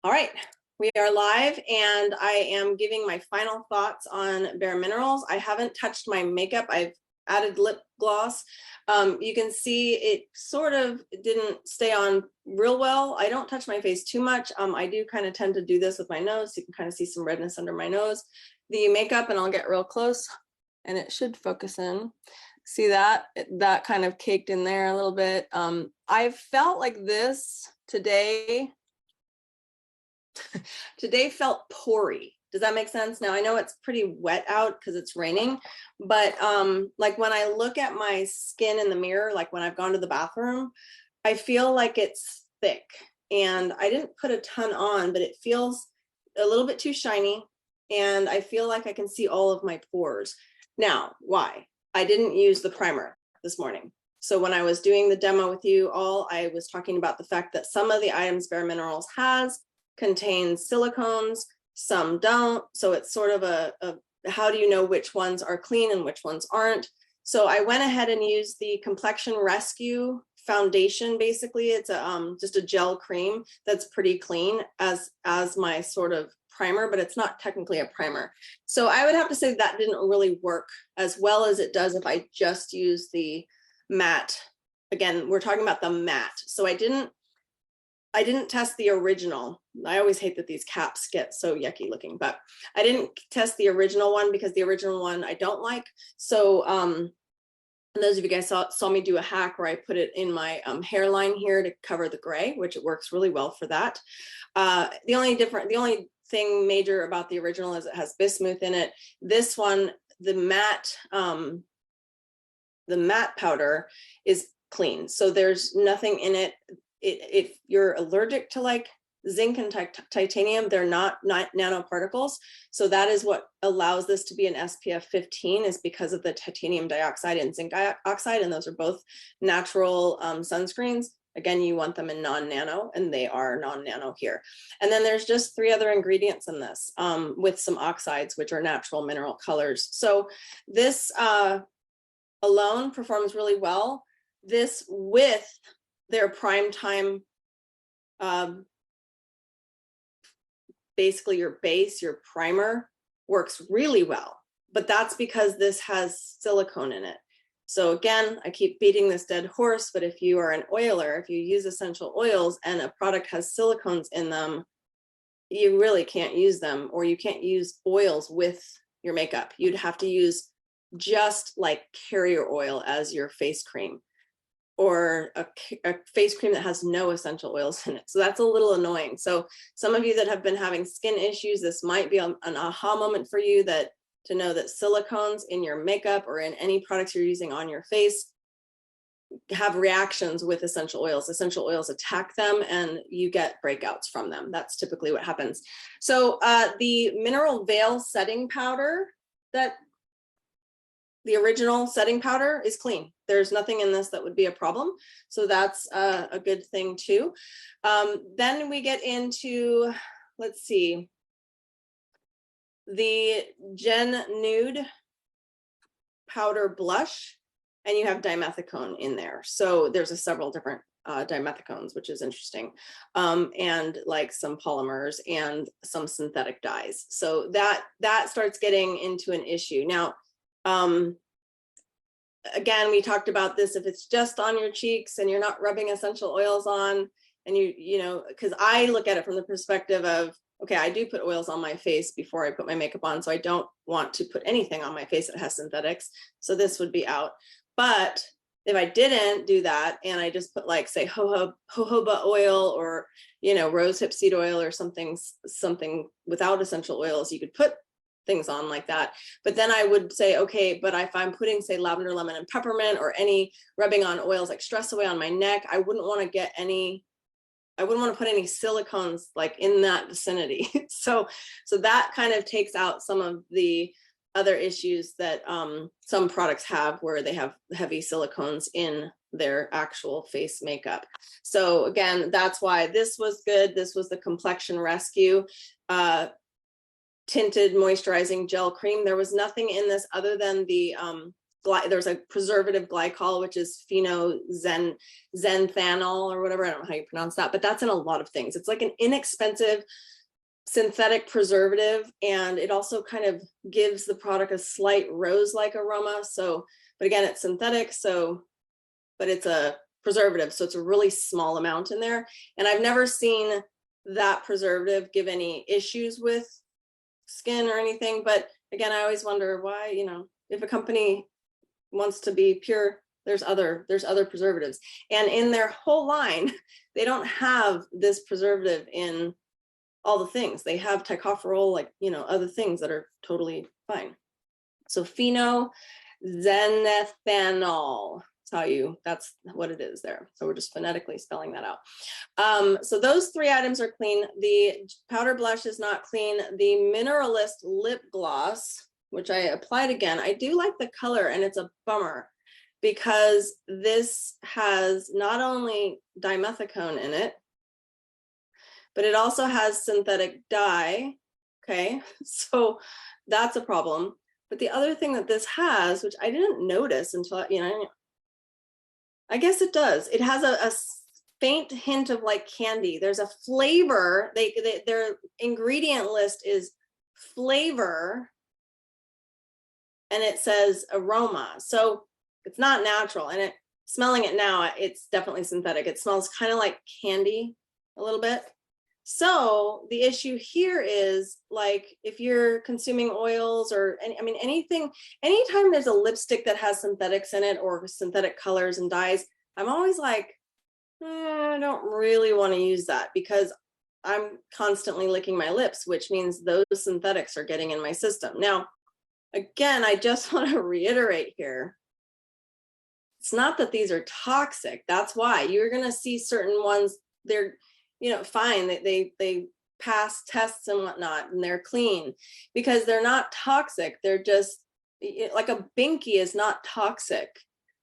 All right, we are live and I am giving my final thoughts on BareMinerals. I haven't touched my makeup. I've added lip gloss. You can see it sort of didn't stay on real well. I don't touch my face too much. I do kind of tend to do this with my nose. So you can kind of see some redness under my nose. The makeup, and I'll get real close and it should focus in. See that? That kind of caked in there a little bit. I felt like this today felt pory. Does that make sense? Now I know it's pretty wet out because it's raining, but like when I look at my skin in the mirror, like when I've gone to the bathroom, I feel like it's thick, and I didn't put a ton on, but it feels a little bit too shiny, and I feel like I can see all of my pores. Now, why? I didn't use the primer this morning. So when I was doing the demo with you all, I was talking about the fact that some of the items BareMinerals has contains silicones, some don't. So it's sort of a how do you know which ones are clean and which ones aren't? So I went ahead and used the Complexion Rescue foundation. Basically, it's a just a gel cream that's pretty clean as my sort of primer, but it's not technically a primer. So I would have to say that didn't really work as well as it does if I just use the matte. Again, we're talking about the matte. So I didn't test the original. I always hate that these caps get so yucky looking, but I didn't test the original one because the original one I don't like. So and those of you guys saw me do a hack where I put it in my hairline here to cover the gray, which it works really well for that. The only thing major about the original is it has bismuth in it. This one, the matte powder is clean. So there's nothing in it. If you're allergic to like zinc and titanium, they're not nanoparticles. So that is what allows this to be an SPF 15, is because of the titanium dioxide and zinc oxide. And those are both natural sunscreens. Again, you want them in non-nano, and they are non-nano here. And then there's just 3 other ingredients in this with some oxides, which are natural mineral colors. So this alone performs really well. This with their prime time, basically your base, your primer, works really well, but that's because this has silicone in it. So again, I keep beating this dead horse, but if you are an oiler, if you use essential oils and a product has silicones in them, you really can't use them, or you can't use oils with your makeup. You'd have to use just like carrier oil as your face cream, or a face cream that has no essential oils in it. So that's a little annoying. So some of you that have been having skin issues, this might be an aha moment for you, that to know that silicones in your makeup or in any products you're using on your face have reactions with essential oils. Essential oils attack them and you get breakouts from them. That's typically what happens. So the Mineral Veil setting powder, that the original setting powder, is clean. There's nothing in this that would be a problem. So that's a good thing too. Then we get into, let's see, the Gen Nude powder blush, and you have dimethicone in there. So there's several different dimethicones, which is interesting, and like some polymers and some synthetic dyes. So that starts getting into an issue. Now, again, we talked about this, if it's just on your cheeks and you're not rubbing essential oils on, and you know, because I look at it from the perspective of, okay, I do put oils on my face before I put my makeup on, so I don't want to put anything on my face that has synthetics. So this would be out. But if I didn't do that and I just put like, say, jojoba oil, or, you know, rosehip seed oil, or something without essential oils, you could put things on like that. But then I would say, okay, but if I'm putting, say, lavender, lemon, and peppermint, or any rubbing on oils like Stress Away on my neck, I wouldn't want to put any silicones like in that vicinity. So that kind of takes out some of the other issues that some products have, where they have heavy silicones in their actual face makeup. So again, that's why this was good. This was the Complexion Rescue tinted moisturizing gel cream. There was nothing in this other than the there's a preservative glycol, which is xanthanol or whatever. I don't know how you pronounce that, but that's in a lot of things. It's like an inexpensive synthetic preservative, and it also kind of gives the product a slight rose-like aroma. So, but again, it's synthetic, so, but it's a preservative, so it's a really small amount in there. And I've never seen that preservative give any issues with skin or anything. But again, I always wonder why, you know, if a company wants to be pure, there's other preservatives. And in their whole line, they don't have this preservative in all the things. They have tocopherol, like, you know, other things that are totally fine. So phenoxyethanol, that's what it is there. So we're just phonetically spelling that out. So those 3 items are clean. The powder blush is not clean. The Mineralist lip gloss, which I applied again, I do like the color, and it's a bummer because this has not only dimethicone in it, but it also has synthetic dye. Okay, so that's a problem. But the other thing that this has, which I didn't notice until, you know, I guess it does. It has a faint hint of like candy. There's a flavor. Their ingredient list is flavor, and it says aroma. So it's not natural. And smelling it now, it's definitely synthetic. It smells kind of like candy a little bit. So the issue here is, like, if you're consuming oils or anything, anytime there's a lipstick that has synthetics in it or synthetic colors and dyes, I'm always like, I don't really want to use that because I'm constantly licking my lips, which means those synthetics are getting in my system. Now, again, I just want to reiterate here, it's not that these are toxic. That's why you're going to see certain ones, they're, you know, fine, they pass tests and whatnot, and they're clean because they're not toxic. They're just like a binky is not toxic.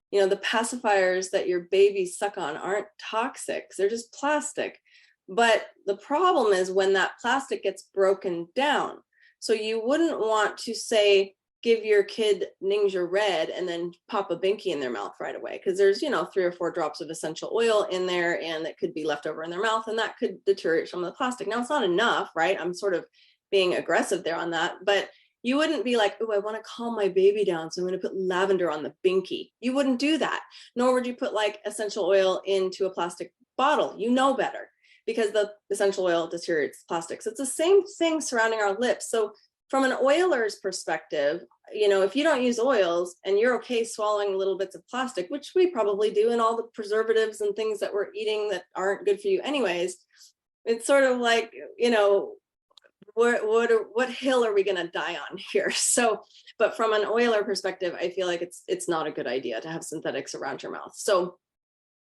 You know, the pacifiers that your babies suck on aren't toxic. They're just plastic. But the problem is when that plastic gets broken down. So you wouldn't want to say, give your kid Ninja Red and then pop a binky in their mouth right away, because there's, you know, 3 or 4 drops of essential oil in there, and it could be left over in their mouth, and that could deteriorate some of the plastic. Now, it's not enough, right? I'm sort of being aggressive there on that, but you wouldn't be like, oh, I want to calm my baby down, so I'm going to put lavender on the binky. You wouldn't do that. Nor would you put like essential oil into a plastic bottle. You know better, because the essential oil deteriorates plastics. It's the same thing surrounding our lips. So from an oiler's perspective, you know, if you don't use oils and you're okay swallowing little bits of plastic, which we probably do in all the preservatives and things that we're eating that aren't good for you anyways, it's sort of like, you know, what hill are we going to die on here? So, but from an oiler perspective, I feel like it's not a good idea to have synthetics around your mouth. So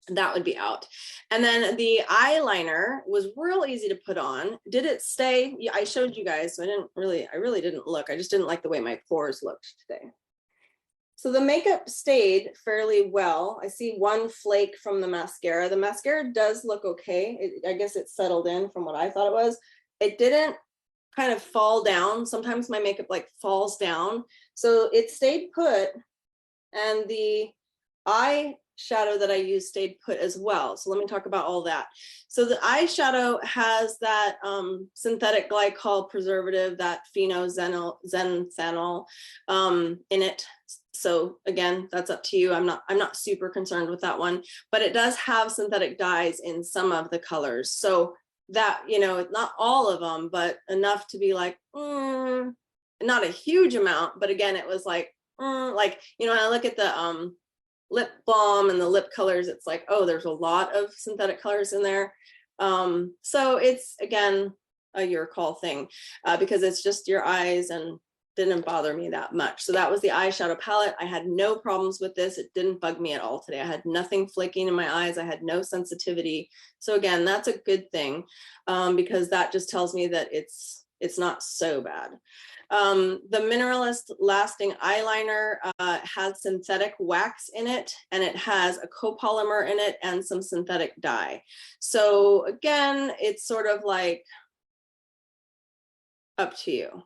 that would be out. And then the eyeliner was real easy to put on. Did it stay? Yeah, I showed you guys, so I really didn't look. I just didn't like the way my pores looked today. So the makeup stayed fairly well. I see one flake from the mascara. The mascara does look okay. I guess it settled in from what I thought it was. It didn't kind of fall down. Sometimes my makeup like falls down. So it stayed put, and the eyeshadow that I used stayed put as well. So let me talk about all that. So the eyeshadow has that synthetic glycol preservative, that xanthanol in it. So again, that's up to you. I'm not super concerned with that one, but it does have synthetic dyes in some of the colors. So that, you know, not all of them, but enough to be like, not a huge amount. But again, it was like, you know, when I look at the lip balm and the lip colors, it's like, oh, there's a lot of synthetic colors in there. So it's, again, a your call thing, because it's just your eyes and didn't bother me that much. So that was the eyeshadow palette. I had no problems with this. It didn't bug me at all today. I had nothing flaking in my eyes. I had no sensitivity. So again, that's a good thing, because that just tells me that it's not so bad. The Mineralist Lasting Eyeliner has synthetic wax in it, and it has a copolymer in it and some synthetic dye. So again, it's sort of like up to you.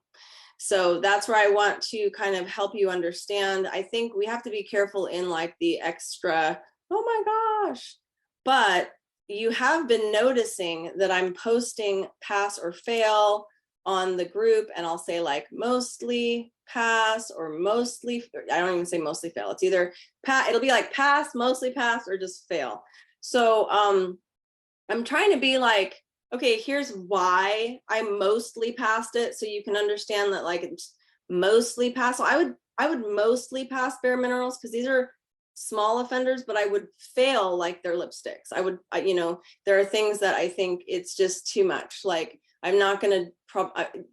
So that's where I want to kind of help you understand. I think we have to be careful in like the extra, oh my gosh, but you have been noticing that I'm posting pass or fail on the group, and I'll say like mostly pass or mostly, I don't even say mostly fail. It's either it'll be like pass, mostly pass, or just fail. So I'm trying to be like, okay, here's why I mostly passed it, so you can understand that like it's mostly pass. So I would mostly pass BareMinerals because these are small offenders, but I would fail like their lipsticks. You know, there are things that I think it's just too much. Like I'm not gonna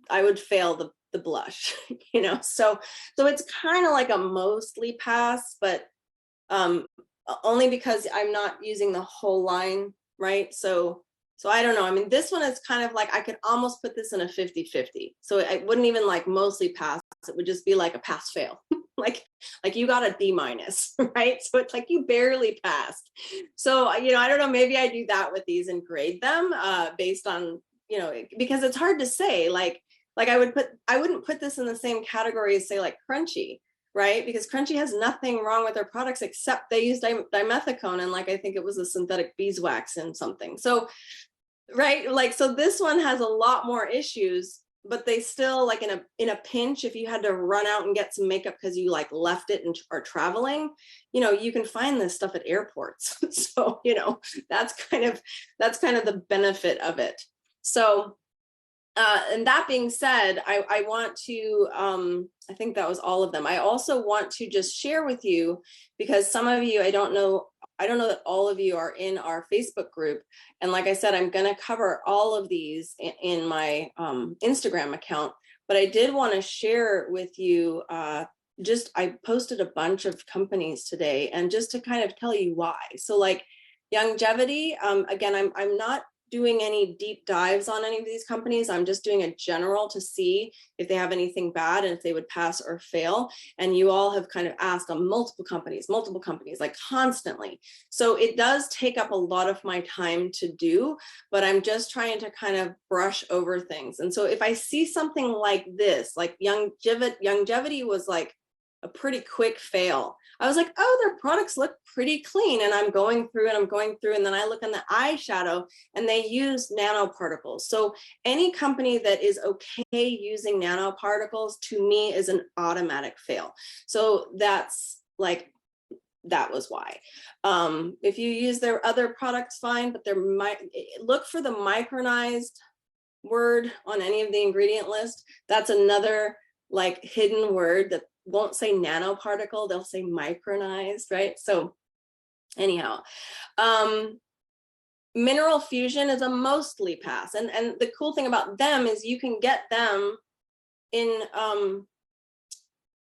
I would fail the blush, you know. So it's kind of like a mostly pass, but only because I'm not using the whole line, right? So I don't know. I mean, this one is kind of like, I could almost put this in a 50-50. So I wouldn't even like mostly pass. It would just be like a pass fail. like you got a D-, right? So it's like you barely passed. So, you know, I don't know, maybe I do that with these and grade them based on, you know, because it's hard to say, like I wouldn't put this in the same category as say like Crunchy, right? Because Crunchy has nothing wrong with their products except they use dimethicone, and like I think it was a synthetic beeswax in something. So, right, like, so this one has a lot more issues, but they still, like in a pinch, if you had to run out and get some makeup because you like left it and are traveling, you know, you can find this stuff at airports. So, you know, that's kind of the benefit of it. So and that being said, I want to, I think that was all of them. I also want to just share with you, because some of you, I don't know that all of you are in our Facebook group. And like I said, I'm going to cover all of these in my Instagram account, but I did want to share with you, I posted a bunch of companies today, and just to kind of tell you why. So like Longevity, again, I'm not doing any deep dives on any of these companies. I'm just doing a general to see if they have anything bad and if they would pass or fail. And you all have kind of asked on multiple companies, like constantly. So it does take up a lot of my time to do, but I'm just trying to kind of brush over things. And so if I see something like this, like Longevity was like a pretty quick fail. I was like, oh, their products look pretty clean. And I'm going through, and then I look in the eyeshadow and they use nanoparticles. So any company that is okay using nanoparticles, to me, is an automatic fail. So that's like, that was why. If you use their other products, fine, but look for the micronized word on any of the ingredient list. That's another like hidden word that won't say nanoparticle, they'll say micronized, right? So anyhow, Mineral Fusion is a mostly pass. And the cool thing about them is you can get them in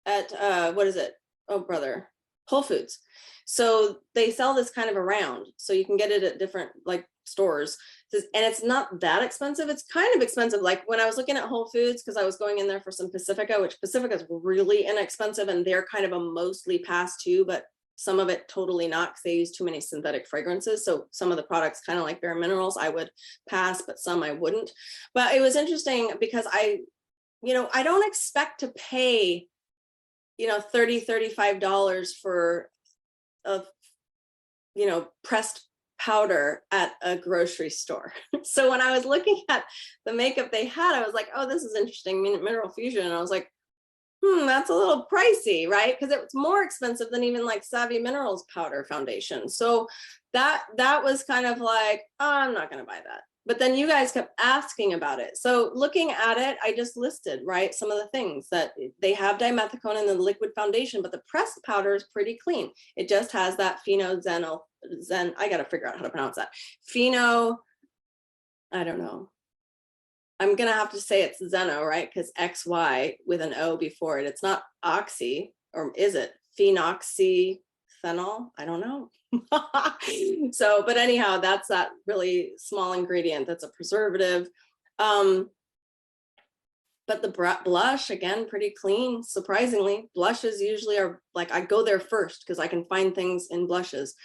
at what is it? Oh, brother, Whole Foods. So they sell this kind of around. So you can get it at different like stores. And it's not that expensive. It's kind of expensive. Like when I was looking at Whole Foods, because I was going in there for some Pacifica, which Pacifica is really inexpensive, and they're kind of a mostly pass too, but some of it totally not, because they use too many synthetic fragrances. So some of the products, kind of like BareMinerals, I would pass, but some I wouldn't. But it was interesting because I don't expect to pay, $30, $35 for a, pressed powder at a grocery store. So when I was looking at the makeup they had, I was like, oh, this is interesting, Mineral Fusion. And I was like, that's a little pricey, right? Because it was more expensive than even like Savvy Minerals powder foundation. So that was kind of like, oh, I'm not going to buy that. But then you guys kept asking about it. So looking at it, I just listed, right, some of the things that they have dimethicone in the liquid foundation, but the pressed powder is pretty clean. It just has that I got to figure out how to pronounce that. I don't know. I'm going to have to say it's Zeno, right? Because XY with an O before it. It's not oxy, or is it? Phenoxyethanol? I don't know. So, but anyhow, that's that really small ingredient that's a preservative. But the blush, again, pretty clean. Surprisingly, blushes usually are like, I go there first because I can find things in blushes.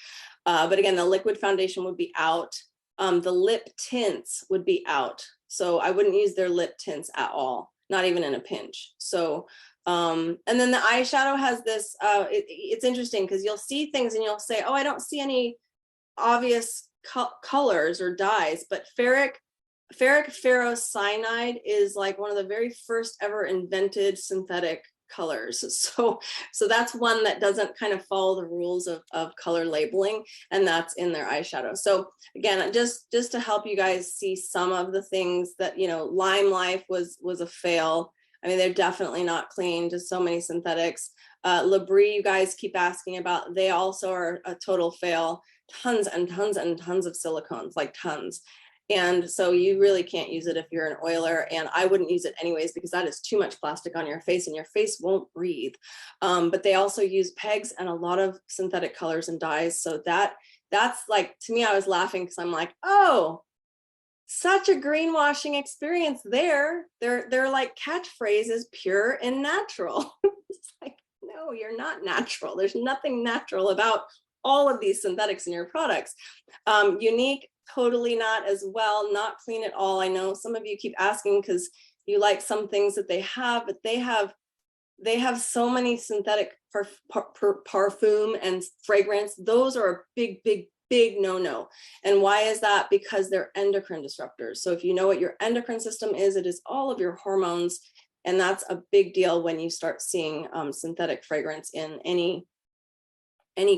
But again, the liquid foundation would be out. The lip tints would be out. So I wouldn't use their lip tints at all. not even in a pinch. So, and then the eyeshadow has this, it's interesting because you'll see things and you'll say, oh, I don't see any obvious colors or dyes, but ferric ferrocyanide is like one of the very first ever invented synthetic colors. So that's one that doesn't kind of follow the rules of color labeling, and that's in their eyeshadow. So again, just to help you guys see some of the things that, you know, Lime Life was a fail. I mean, they're definitely not clean, just so many synthetics. Labrie, you guys keep asking about, they also are a total fail. Tons and tons and tons of silicones, like tons. And so you really can't use it if you're an oiler, and I wouldn't use it anyways because that is too much plastic on your face and your face won't breathe. But they also use pegs and a lot of synthetic colors and dyes. So that's like, to me, I was laughing because I'm like, oh, such a greenwashing experience there. They're like catchphrases, pure and natural. It's like, no, you're not natural. There's nothing natural about all of these synthetics in your products. Unique, totally not as well, not clean at all. I know some of you keep asking because you like some things that they have, but they have so many synthetic perfume and fragrance. Those are a big no-no. And why is that? Because they're endocrine disruptors. So if you know what your endocrine system is, it is all of your hormones. And that's a big deal when you start seeing synthetic fragrance in any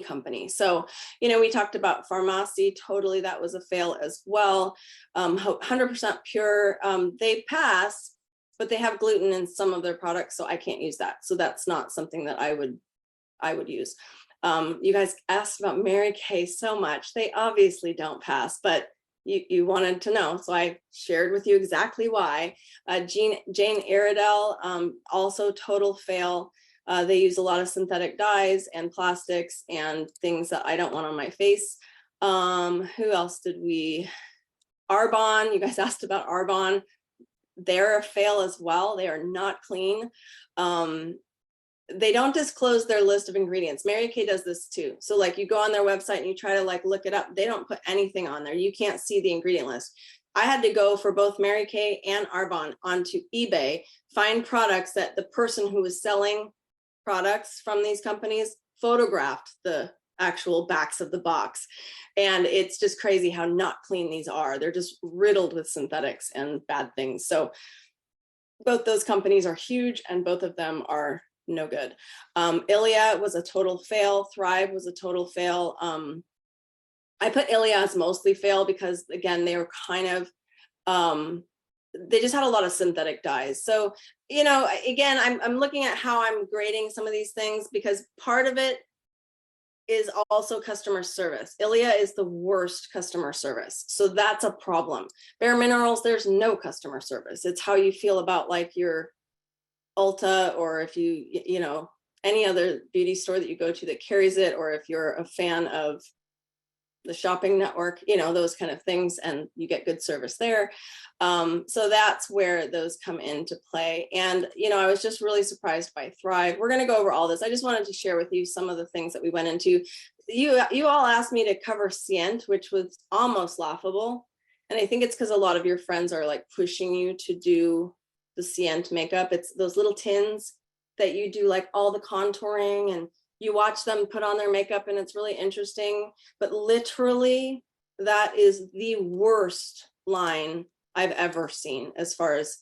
company. So, you know, we talked about Pharmacy, totally, that was a fail as well. 100% pure, they pass, but they have gluten in some of their products, so I can't use that. So that's not something that I would use. You guys asked about Mary Kay so much. They obviously don't pass, but you wanted to know, so I shared with you exactly why. Jane Iredell, also total fail. They use a lot of synthetic dyes and plastics and things that I don't want on my face. Who else did we? Arbonne, you guys asked about Arbonne. They're a fail as well. They are not clean. They don't disclose their list of ingredients. Mary Kay does this too. So like you go on their website and you try to like look it up. They don't put anything on there. You can't see the ingredient list. I had to go for both Mary Kay and Arbonne onto eBay, find products that the person who was selling products from these companies photographed the actual backs of the box. And it's just crazy how not clean these are. They're just riddled with synthetics and bad things. So both those companies are huge and both of them are no good. Ilia was a total fail. Thrive was a total fail. I put Ilia as mostly fail because again, they were kind of, they just had a lot of synthetic dyes. So, you know, again, I'm looking at how I'm grading some of these things because part of it is also customer service. Ilia is the worst customer service. So that's a problem. BareMinerals, there's no customer service. It's how you feel about like your Ulta, or if you know, any other beauty store that you go to that carries it, or if you're a fan of the shopping network, you know, those kind of things, and you get good service there. So that's where those come into play. And, you know, I was just really surprised by Thrive. We're going to go over all this. I just wanted to share with you some of the things that we went into. You all asked me to cover Scient, which was almost laughable. And I think it's because a lot of your friends are like pushing you to do the Scient makeup. It's those little tins that you do like all the contouring, and you watch them put on their makeup and it's really interesting, but literally that is the worst line I've ever seen as far as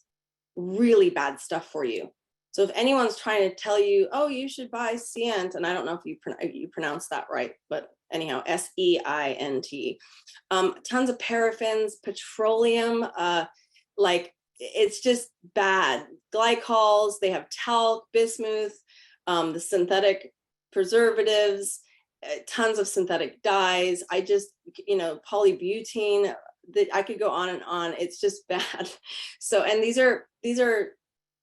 really bad stuff for you. So if anyone's trying to tell you, oh, you should buy Scient, and I don't know if you pronounce that right, but anyhow, SEINT, tons of paraffins, petroleum, like it's just bad. Glycols, they have talc, bismuth, the synthetic preservatives, tons of synthetic dyes. I just, you know, polybutene, that I could go on and on. It's just bad. So, and these are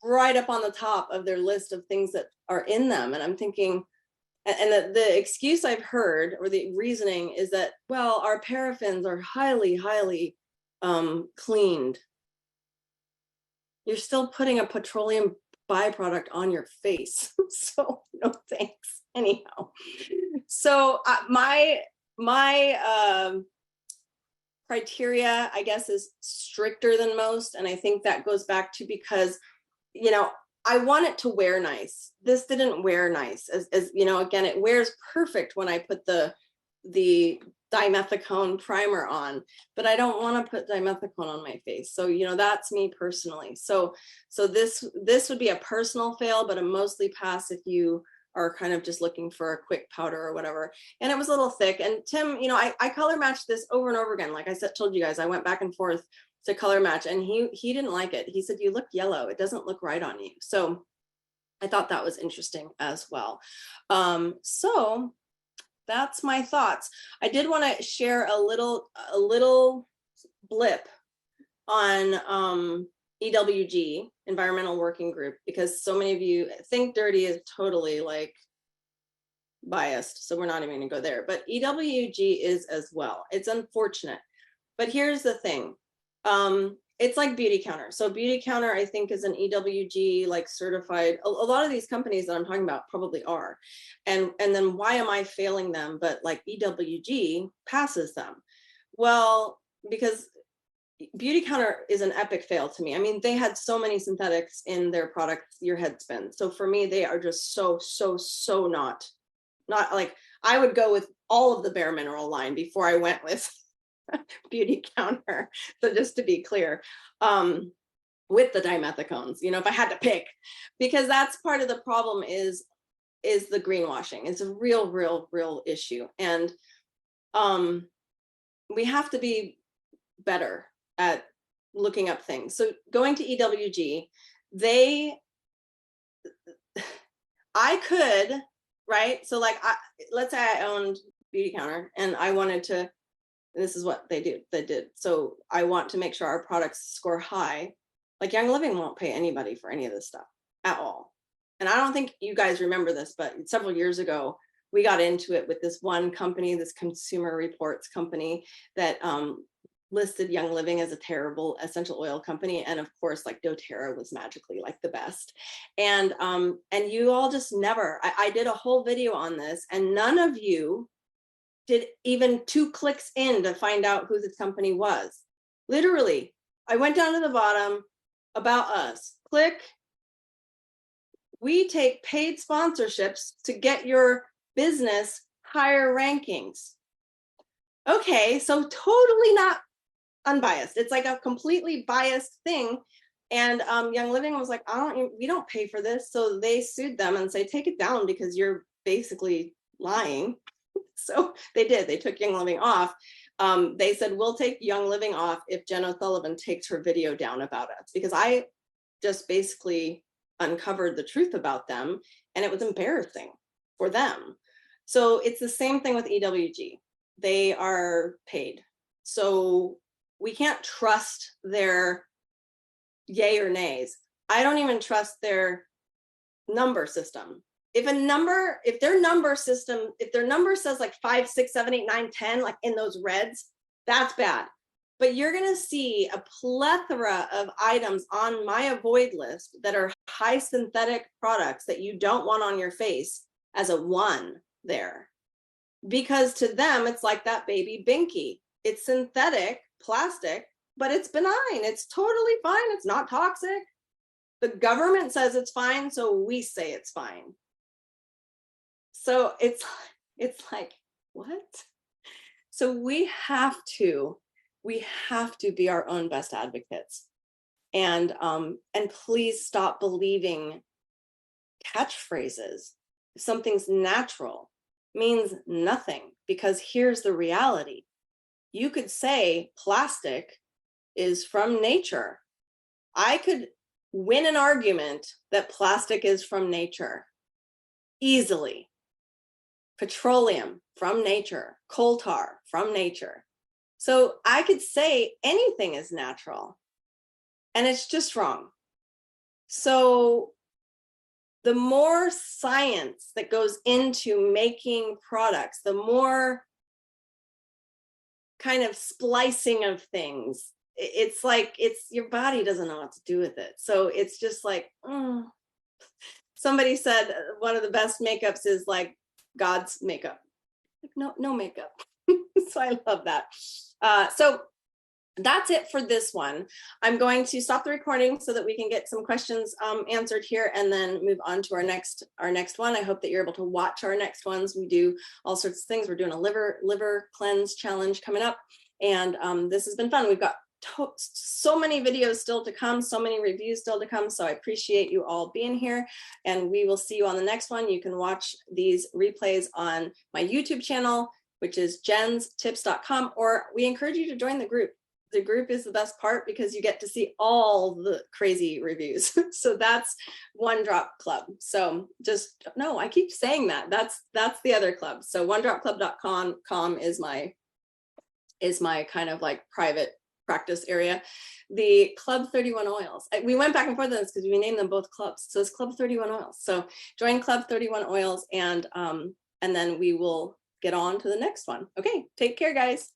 right up on the top of their list of things that are in them. And I'm thinking, and the excuse I've heard, or the reasoning, is that, well, our paraffins are highly cleaned. You're still putting a petroleum byproduct on your face. So no thanks. Anyhow, so my criteria, I guess, is stricter than most. And I think that goes back to because you know, I want it to wear nice. This didn't wear nice. As you know, again, it wears perfect when I put the dimethicone primer on, but I don't want to put dimethicone on my face. So, you know, that's me personally. So this would be a personal fail, but a mostly pass if you are kind of just looking for a quick powder or whatever. And it was a little thick. And Tim, you know, I color matched this over and over again. Like I said, told you guys, I went back and forth to color match, and he didn't like it. He said, you look yellow. It doesn't look right on you. So I thought that was interesting as well. So that's my thoughts. I did want to share a little blip on EWG, Environmental Working Group, because so many of you think Dirty is totally like biased, so we're not even going to go there. But EWG is as well. It's unfortunate, but here's the thing. It's like Beauty Counter. So Beauty Counter, I think, is an EWG like certified. A lot of these companies that I'm talking about probably are. And then why am I failing them? But like EWG passes them. Well, because Beauty Counter is an epic fail to me. I mean, they had so many synthetics in their products, your head spins. So for me, they are just so not like, I would go with all of the BareMineral line before I went with Beauty Counter. So just to be clear, with the dimethicones, you know, if I had to pick, because that's part of the problem is the greenwashing. It's a real issue. And we have to be better at looking up things. So going to EWG, I could, right? So like, let's say I owned Beauty Counter and I wanted to, this is what they did. So I want to make sure our products score high. Like Young Living won't pay anybody for any of this stuff at all. And I don't think you guys remember this, but several years ago, we got into it with this one company, this Consumer Reports company that listed Young Living as a terrible essential oil company. And of course, like doTERRA was magically like the best. And you all just never, I did a whole video on this, and none of you did even 2 clicks in to find out who this company was. Literally, I went down to the bottom, about us, click. We take paid sponsorships to get your business higher rankings. Okay, so totally not unbiased. It's like a completely biased thing. And Young Living was like, we don't pay for this. So they sued them and say, take it down because you're basically lying. So they did. They took Young Living off. They said, we'll take Young Living off if Jen O'Sullivan takes her video down about us, because I just basically uncovered the truth about them, and it was embarrassing for them. So it's the same thing with EWG. They are paid. So we can't trust their yay or nays. I don't even trust their number system. If their number says like 5, 6, 7, 8, 9, 10, like in those reds, that's bad. But you're going to see a plethora of items on my avoid list that are high synthetic products that you don't want on your face as a 1 there. Because to them, it's like that baby binky. It's synthetic plastic, but it's benign. It's totally fine. It's not toxic. The government says it's fine, so we say it's fine. So it's like, what? So we have to be our own best advocates, and please stop believing catchphrases. If something's natural, means nothing, because here's the reality. You could say plastic is from nature. I could win an argument that plastic is from nature easily. Petroleum from nature, coal tar from nature. So I could say anything is natural, and it's just wrong. So the more science that goes into making products, the more kind of splicing of things, it's like, your body doesn't know what to do with it. So it's just like, somebody said one of the best makeups is like God's makeup. Like, no makeup. So I love that. So that's it for this one. I'm going to stop the recording so that we can get some questions answered here and then move on to our next one. I hope that you're able to watch our next ones. We do all sorts of things. We're doing a liver cleanse challenge coming up, and this has been fun. We've got so many videos still to come, so many reviews still to come. So I appreciate you all being here, and we will see you on the next one. You can watch these replays on my YouTube channel, which is jenstips.com, or we encourage you to join the group. The group is the best part because you get to see all the crazy reviews. So that's One Drop Club. So just, no, I keep saying that. That's the other club. So onedropclub.com is my kind of like private practice area. The Club 31 Oils. We went back and forth on this because we named them both clubs. So it's Club 31 Oils. So join Club 31 Oils, and then we will get on to the next one. Okay, take care, guys.